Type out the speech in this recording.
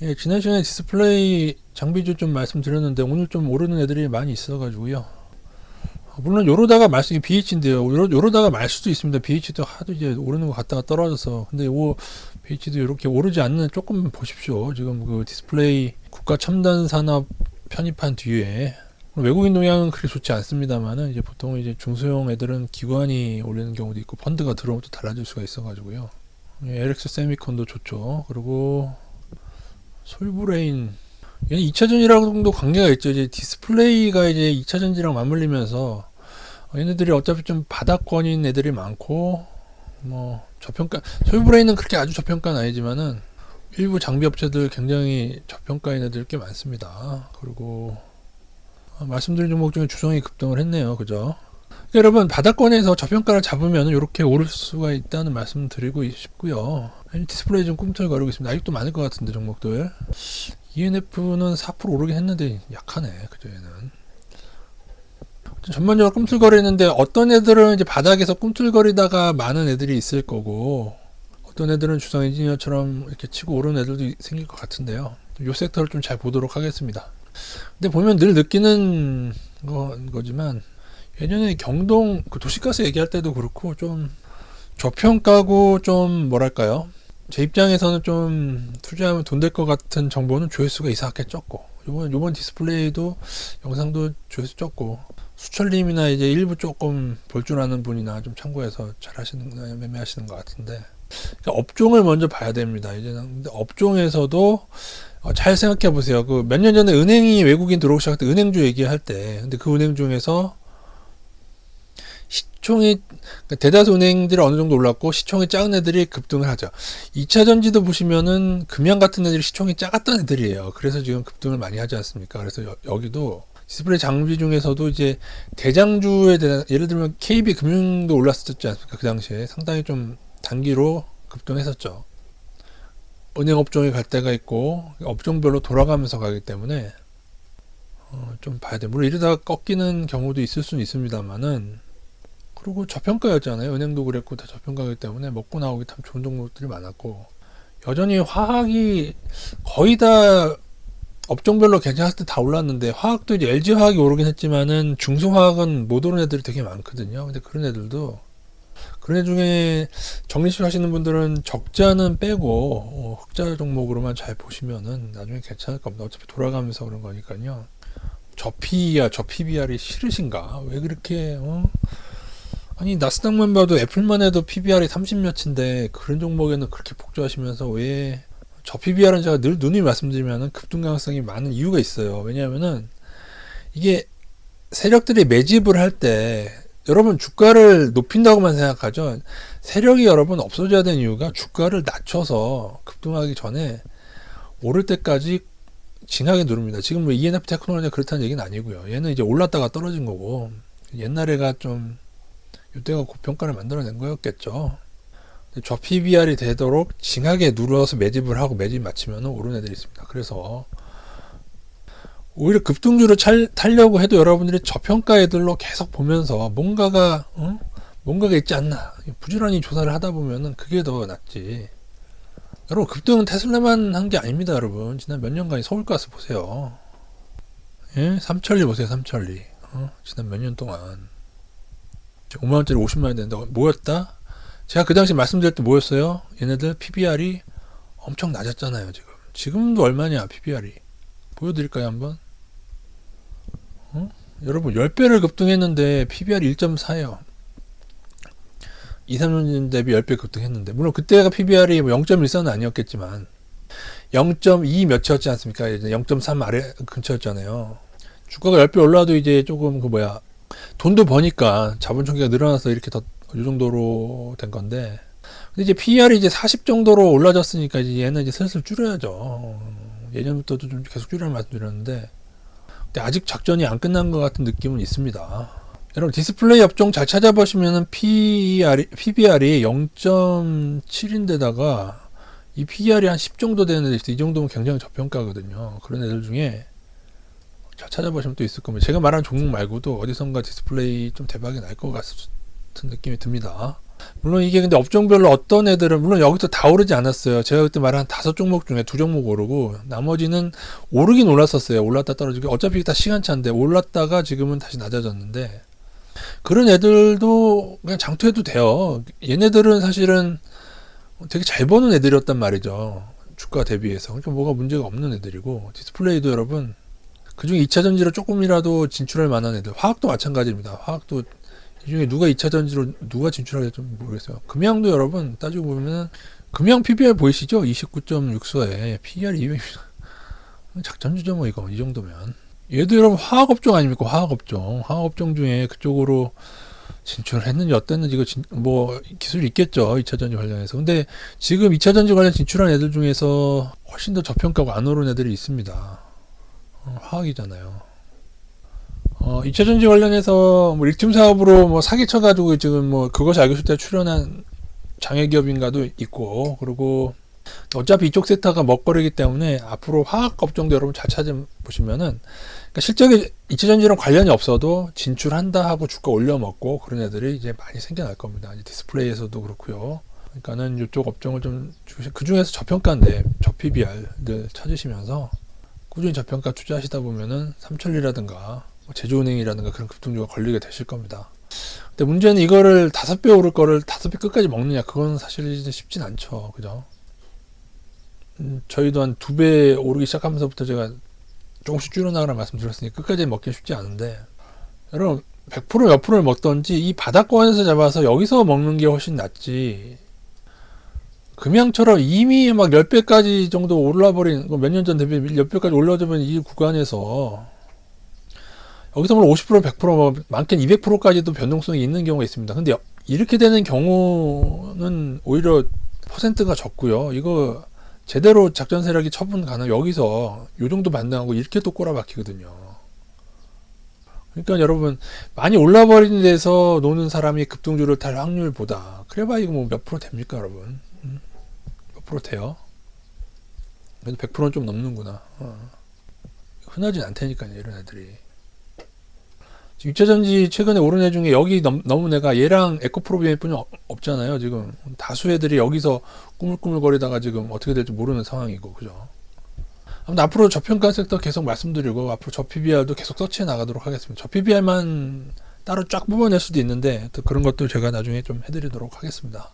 예, 지난 시간에 디스플레이 장비주 좀 말씀드렸는데 오늘 좀 오르는 애들이 많이 있어가지고요. 물론 요러다가 말 수, BH인데요. 요러다가 말 수도 있습니다. BH도 하도 이제 오르는 거 갔다가 떨어져서. 근데 요 BH도 이렇게 오르지 않는 조금 보십시오. 지금 그 디스플레이 국가 첨단 산업 편입한 뒤에 외국인 동향은 그렇게 좋지 않습니다만은 이제 보통 이제 중소형 애들은 기관이 올리는 경우도 있고 펀드가 들어오면 또 달라질 수가 있어가지고요. 예, LX 세미콘도 좋죠. 그리고 솔브레인 얘는 2차전지랑도 관계가 있죠. 이제 디스플레이가 이제 2차전지랑 맞물리면서 얘네들이 어차피 좀 바닥권인 애들이 많고 뭐 저평가 솔브레인은 그렇게 아주 저평가는 아니지만은 일부 장비 업체들 굉장히 저평가인 애들 꽤 많습니다. 그리고 말씀드린 종목 중에 주성이 급등을 했네요. 그죠? 그러니까 여러분 바닥권에서 저평가를 잡으면 이렇게 오를 수가 있다는 말씀 드리고 싶고요. 디스플레이 좀 꿈틀거리고 있습니다. 아직도 많을 것 같은데 종목들. ENF는 4% 오르긴 했는데 약하네. 그죠 얘는. 전반적으로 꿈틀거리는데 어떤 애들은 이제 바닥에서 꿈틀거리다가 많은 애들이 있을 거고 어떤 애들은 주성 엔지니어처럼 이렇게 치고 오르는 애들도 생길 것 같은데요. 요 섹터를 좀 잘 보도록 하겠습니다. 근데 보면 늘 느끼는 거지만 예전에 경동 그 도시가스 얘기할 때도 그렇고 좀 저평가고 좀 뭐랄까요? 제 입장에서는 좀 투자하면 돈 될 것 같은 정보는 조회수가 이상하게 적고 요번 디스플레이도 영상도 조회수 적고 수철님이나 이제 일부 조금 볼 줄 아는 분이나 좀 참고해서 잘 하시는 매매하시는 것 같은데 그러니까 업종을 먼저 봐야 됩니다. 이제는 근데 업종에서도 잘 생각해 보세요. 그 몇 년 전에 은행이 외국인 들어오기 시작할 때 은행주 얘기할 때 근데 그 은행 중에서 시총이 그러니까 대다수 은행들이 어느 정도 올랐고 시총이 작은 애들이 급등을 하죠. 2차 전지도 보시면은 금양 같은 애들이 시총이 작았던 애들이에요. 그래서 지금 급등을 많이 하지 않습니까? 그래서 여기도 디스플레이 장비 중에서도 이제 대장주에 대한 예를 들면 KB 금융도 올랐었지 않습니까? 그 당시에 상당히 좀 단기로 급등했었죠. 은행 업종에 갈 때가 있고 업종별로 돌아가면서 가기 때문에 좀 봐야 돼. 물론 이러다가 꺾이는 경우도 있을 수는 있습니다만은 그리고 저평가였잖아요. 은행도 그랬고 다 저평가이기 때문에 먹고 나오기 참 좋은 종목들이 많았고 여전히 화학이 거의 다 업종별로 괜찮을 때 다 올랐는데 화학도 이제 LG 화학이 오르긴 했지만은 중소화학은 못 오른 애들이 되게 많거든요. 근데 그런 애들도 그런 애 중에 정리식 하시는 분들은 적자는 빼고 흑자 종목으로만 잘 보시면은 나중에 괜찮을 겁니다. 어차피 돌아가면서 그런 거니까요. 저 PER, 저 PBR이 싫으신가? 왜 그렇게 아니 나스닥만 봐도 애플만 해도 PBR이 30몇인데 그런 종목에는 그렇게 폭주하시면서 왜 저 PBR은 제가 늘 누누이 말씀드리면 급등 가능성이 많은 이유가 있어요. 왜냐하면은 이게 세력들이 매집을 할 때 여러분 주가를 높인다고만 생각하죠. 세력이 여러분 없어져야 되는 이유가 주가를 낮춰서 급등하기 전에 오를 때까지 진하게 누릅니다. 지금 뭐 ENF 테크놀로지가 그렇다는 얘기는 아니고요. 얘는 이제 올랐다가 떨어진 거고 옛날에가 좀 이때가 고평가를 만들어낸 거였겠죠. 저 PBR이 되도록 징하게 눌러서 매집을 하고 매집 맞추면 오른 애들이 있습니다. 그래서 오히려 급등주를 타려고 해도 여러분들이 저평가 애들로 계속 보면서 뭔가가 있지 않나 부지런히 조사를 하다 보면은 그게 더 낫지. 여러분 급등은 테슬라만 한 게 아닙니다. 여러분 지난 몇 년간 서울가스 보세요. 예? 삼천리 보세요. 삼천리 지난 몇 년 동안 5만원짜리 50만원 되는데 뭐였다? 제가 그 당시 말씀드릴 때 뭐였어요? 얘네들 PBR이 엄청 낮았잖아요. 지금도 얼마냐 PBR이 보여드릴까요 한번? 여러분 10배를 급등했는데 PBR이 1.4예요 2, 3년 대비 10배 급등했는데 물론 그때가 PBR이 뭐 0.14는 아니었겠지만 0.2 몇이었지 않습니까? 0.3 아래 근처였잖아요. 주가가 10배 올라도 이제 조금 돈도 버니까 자본 총계가 늘어나서 이렇게 더 이 정도로 된 건데 근데 이제 PER이 이제 40 정도로 올라졌으니까 이제 얘는 이제 슬슬 줄여야죠. 예전부터도 좀 계속 줄이라는 말씀드렸는데 근데 아직 작전이 안 끝난 것 같은 느낌은 있습니다. 여러분 디스플레이 업종 잘 찾아보시면은 PBR이 0.7인데다가 이 PER이 한 10 정도 되는 애들 있어요. 이 정도면 굉장히 저평가거든요. 그런 애들 중에 잘 찾아보시면 또 있을 겁니다. 제가 말한 종목 말고도 어디선가 디스플레이 좀 대박이 날 것 같은 느낌이 듭니다. 물론 이게 근데 업종별로 어떤 애들은 물론 여기서 다 오르지 않았어요. 제가 그때 말한 5종목 중에 2종목 오르고 나머지는 오르긴 올랐었어요. 올랐다 떨어지고 어차피 다 시간차인데 올랐다가 지금은 다시 낮아졌는데 그런 애들도 그냥 장투해도 돼요. 얘네들은 사실은 되게 잘 버는 애들이었단 말이죠. 주가 대비해서. 그러니까 뭐가 문제가 없는 애들이고 디스플레이도 여러분 그중에 2차 전지로 조금이라도 진출할 만한 애들 화학도 마찬가지입니다. 화학도 이 중에 누가 2차 전지로 누가 진출하게 좀 모르겠어요. 금양도 여러분 따지고 보면은 금양 PBR 보이시죠? 29.64에 PER 200 작전주죠 뭐 이거 이 정도면 얘도 여러분 화학업종 아닙니까? 화학업종 중에 그쪽으로 진출을 했는지 어땠는지 이거 뭐 기술이 있겠죠 2차 전지 관련해서. 근데 지금 2차 전지 관련 진출한 애들 중에서 훨씬 더 저평가고 안 오른 애들이 있습니다. 화학이잖아요. 2차 전지 관련해서 뭐 리튬 사업으로 뭐 사기쳐가지고 지금 뭐 그것이 알고 싶을 때 출연한 장외기업인가도 있고 그리고 어차피 이쪽 섹터가 먹거리기 때문에 앞으로 화학 업종도 여러분 잘 찾아보시면은 그러니까 실적에 2차 전지랑 관련이 없어도 진출한다 하고 주가 올려먹고 그런 애들이 이제 많이 생겨날 겁니다. 디스플레이에서도 그렇고요. 그러니까는 이쪽 업종을 좀 그 중에서 저평가인데 저PBR들 찾으시면서 꾸준히 저평가 투자하시다 보면은 삼천리라든가 제주은행이라든가 그런 급등주가 걸리게 되실 겁니다. 근데 문제는 이거를 5배 오를 거를 5배 끝까지 먹느냐 그건 사실 쉽진 않죠. 그죠? 저희도 한 2배 오르기 시작하면서부터 제가 조금씩 줄여나가라 말씀드렸으니 끝까지 먹기 쉽지 않은데 여러분 100% 몇 프로를 먹던지 이 바닥권에서 잡아서 여기서 먹는 게 훨씬 낫지 금양처럼 이미 막 10배까지 정도 올라버린 몇 년 전 대비 몇 배까지 올라오면 이 구간에서 여기서 뭐 50% 100% 많게는 200%까지도 변동성이 있는 경우가 있습니다. 근데 이렇게 되는 경우는 오히려 퍼센트가 적고요. 이거 제대로 작전 세력이 처분 가능 여기서 요 정도 반등하고 이렇게 또 꼬라박히거든요. 그러니까 여러분 많이 올라버린 데서 노는 사람이 급등주를 탈 확률보다 그래봐 이거 뭐 몇 프로 됩니까 여러분? 몇 프로 돼요? 그래도 100%는 좀 넘는구나. 흔하진 않다니까요 이런 애들이. 2차전지 최근에 오른 애 중에 여기 넘은 애가 얘랑 에코프로비엠 뿐이 없잖아요. 지금 다수 애들이 여기서 꾸물꾸물거리다가 지금 어떻게 될지 모르는 상황이고 그죠. 아무튼 앞으로 저평가 섹터 계속 말씀드리고 앞으로 저 PBR도 계속 서치해 나가도록 하겠습니다. 저 PBR만 따로 쫙 뽑아낼 수도 있는데 또 그런 것도 제가 나중에 좀 해드리도록 하겠습니다.